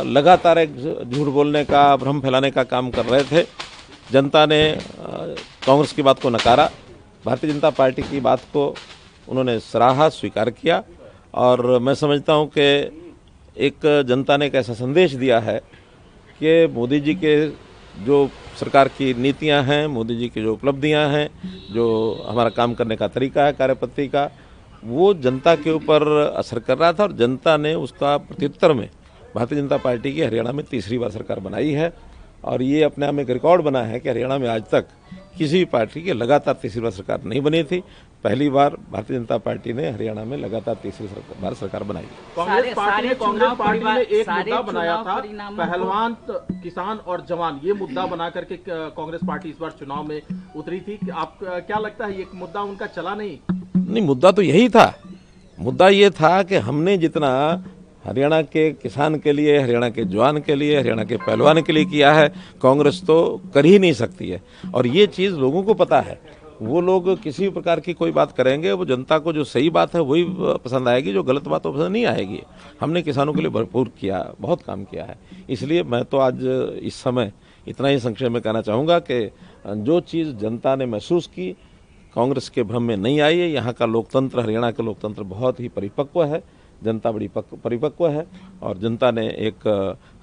लगातार एक झूठ बोलने का, भ्रम फैलाने का काम कर रहे थे। जनता ने कांग्रेस की बात को नकारा, भारतीय जनता पार्टी की बात को उन्होंने सराहा, स्वीकार किया। और मैं समझता हूं कि एक जनता ने एक ऐसा संदेश दिया है कि मोदी जी के जो सरकार की नीतियां हैं, मोदी जी की जो उपलब्धियां हैं, जो हमारा काम करने का तरीका है, कार्यपद्धति का, वो जनता के ऊपर असर कर रहा था। और जनता ने उसका प्रत्युत्तर में भारतीय जनता पार्टी की हरियाणा में तीसरी बार सरकार बनाई है। और ये अपने आप में एक रिकॉर्ड बना है कि हरियाणा में आज तक किसी भी पार्टी की लगातार तीसरी बार सरकार नहीं बनी थी। पहली बार भारतीय जनता पार्टी ने हरियाणा में लगातार तीसरी बार सरकार बनाई। कांग्रेस पार्टी ने एक मुद्दा बनाया था, पहलवान, किसान और जवान, ये मुद्दा बना करके कांग्रेस पार्टी इस बार चुनाव में उतरी थी। आप क्या लगता है, ये मुद्दा उनका चला नहीं? मुद्दा तो यही था। मुद्दा ये था कि हमने जितना हरियाणा के किसान के लिए, हरियाणा के जवान के लिए, हरियाणा के पहलवान के लिए किया है, कांग्रेस तो कर ही नहीं सकती है। और ये चीज़ लोगों को पता है। वो लोग किसी भी प्रकार की कोई बात करेंगे, वो जनता को जो सही बात है वही पसंद आएगी, जो गलत बात वो पसंद नहीं आएगी। हमने किसानों के लिए भरपूर किया, बहुत काम किया है। इसलिए मैं तो आज इस समय इतना ही संक्षेप में कहना चाहूँगा कि जो चीज़ जनता ने महसूस की, कांग्रेस के भ्रम में नहीं आई है। यहाँ का लोकतंत्र, हरियाणा का लोकतंत्र बहुत ही परिपक्व है, जनता बड़ी परिपक्व है। और जनता ने एक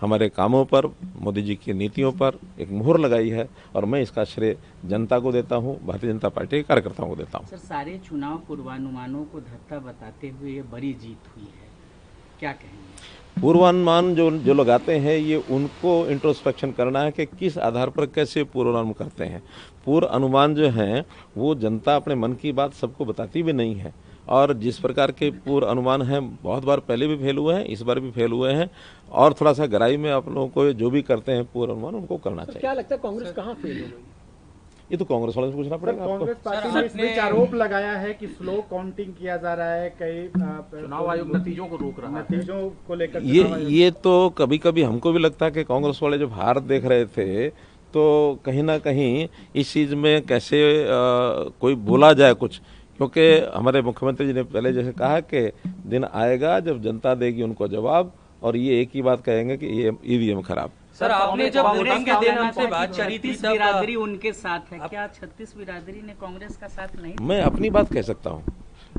हमारे कामों पर, मोदी जी की नीतियों पर एक मुहर लगाई है। और मैं इसका श्रेय जनता को देता हूँ, भारतीय जनता पार्टी के कार्यकर्ताओं को देता हूँ। सर, सारे चुनाव पूर्वानुमानों को धत्ता बताते हुए ये बड़ी जीत हुई है, क्या कहेंगे? पूर्वानुमान जो लगाते हैं, ये उनको इंट्रोस्पेक्शन करना है कि किस आधार पर कैसे पूर्वानुमान करते हैं। पूर्व अनुमान जो हैं वो जनता अपने मन की बात सबको बताती भी नहीं है। और जिस प्रकार के पूर्व अनुमान हैं, बहुत बार पहले भी फेल हुए हैं, इस बार भी फेल हुए हैं। और थोड़ा सा गहराई में आप लोगों को जो भी करते हैं पूर्व अनुमान, उनको करना चाहिए। क्या लगता है कांग्रेस कहाँ फेल हो गई? ये तो कांग्रेस वालों से पूछना पड़ेगा आपको। कांग्रेस पार्टी ने इस बीच आरोप लगाया है कि स्लो काउंटिंग किया जा रहा है, कई चुनाव आयोग नतीजों को रोक रहा है, नतीजों को लेकर। ये तो कभी कभी हमको भी लगता है कि कांग्रेस वाले जब हार देख रहे थे तो कहीं ना कहीं इस चीज़ में कैसे कोई बोला जाए कुछ। क्योंकि हमारे मुख्यमंत्री जी ने पहले जैसे कहा कि दिन आएगा जब जनता देगी उनको जवाब, और ये एक ही बात कहेंगे कि ये ईवीएम खराब। सर, आपने जब वोटिंग के दिन हमसे बात करी थी, सब बिरादरी उनके साथ है, क्या 36 बिरादरी ने कांग्रेस का साथ नहीं? मैं अपनी बात कह सकता हूँ,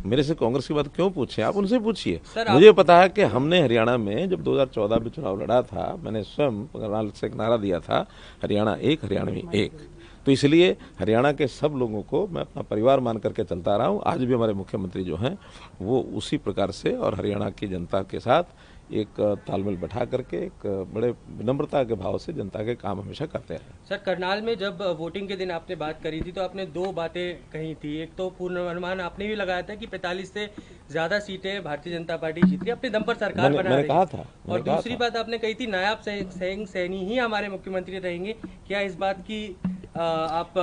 मेरे से कांग्रेस की बात क्यों पूछे, आप उनसे पूछिए। मुझे पता है कि हमने हरियाणा में जब 2014 में चुनाव लड़ा था, मैंने स्वयं से एक नारा दिया था, हरियाणा एक, हरियाणवी एक। तो इसलिए हरियाणा के सब लोगों को मैं अपना परिवार मान करके चलता रहा हूँ। आज भी हमारे मुख्यमंत्री जो हैं वो उसी प्रकार से और हरियाणा की जनता के साथ एक तालमेल बैठा करके एक बड़े विनम्रता के भाव से जनता के काम हमेशा करते हैं। सर, करनाल में जब वोटिंग के दिन आपने बात करी थी तो आपने दो बातें कही थी। एक तो पूर्वानुमान आपने भी लगाया था कि 45 से ज्यादा सीटें भारतीय जनता पार्टी जीत रही, अपने दम पर सरकार बना रही कहा था। और दूसरी बात आपने कही थी नायब सैनी ही हमारे मुख्यमंत्री रहेंगे। क्या इस बात की आप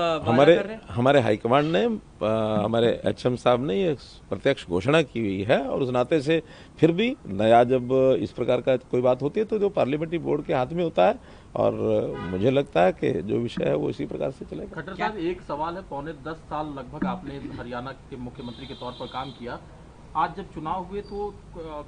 हमारे हाईकमांड ने, हमारे एचएम साहब ने ये प्रत्यक्ष घोषणा की हुई है। और उस नाते से फिर भी नया जब इस प्रकार का कोई बात होती है तो जो पार्लियामेंट्री बोर्ड के हाथ में होता है। और मुझे लगता है कि जो विषय है वो इसी प्रकार से चलेगा। खट्टर साहब, एक सवाल है, पौने 10 साल लगभग आपने हरियाणा के मुख्यमंत्री के तौर पर काम किया। आज जब चुनाव हुए तो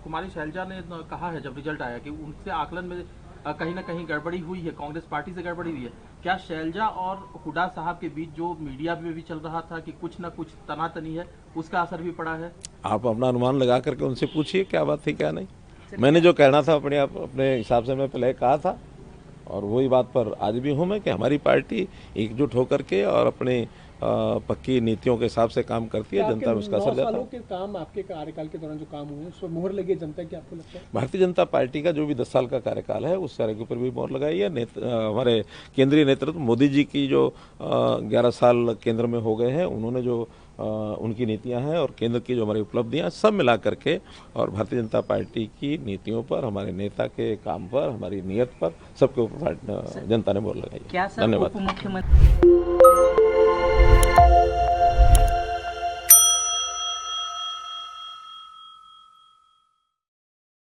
कुमारी शैलजा ने कहा है, जब रिजल्ट आया, कि उनसे आकलन में कहीं ना कहीं गड़बड़ी हुई है, कांग्रेस पार्टी से गड़बड़ी हुई है। क्या शैलजा और हुड्डा साहब के बीच जो मीडिया में भी चल रहा था कि कुछ ना कुछ तनातनी है, उसका असर भी पड़ा है? आप अपना अनुमान लगा करके उनसे पूछिए क्या बात थी क्या नहीं। मैंने जो कहना था अपने हिसाब से मैं पहले कहा था, और वही बात पर आज भी हूँ मैं कि हमारी पार्टी एकजुट होकर के और अपनी पक्की नीतियों के हिसाब से काम करती है। जनता में उसका असर जाता है। के काम, आपके कार्यकाल के दौरान जो काम हुए उस पर मोहर लगी जनता की, आपको लगता है? भारतीय जनता पार्टी का जो भी 10 साल का कार्यकाल है उस सारे के ऊपर भी मोहर लगाई है। हमारे केंद्रीय नेतृत्व, मोदी जी की जो 11 साल केंद्र में हो गए हैं, उन्होंने जो उनकी नीतियां हैं और केंद्र की जो हमारी उपलब्धियां, सब मिला करके और भारतीय जनता पार्टी की नीतियों पर, हमारे नेता के काम पर, हमारी नीयत पर, सबके ऊपर जनता ने मोहर लगाई है। धन्यवाद।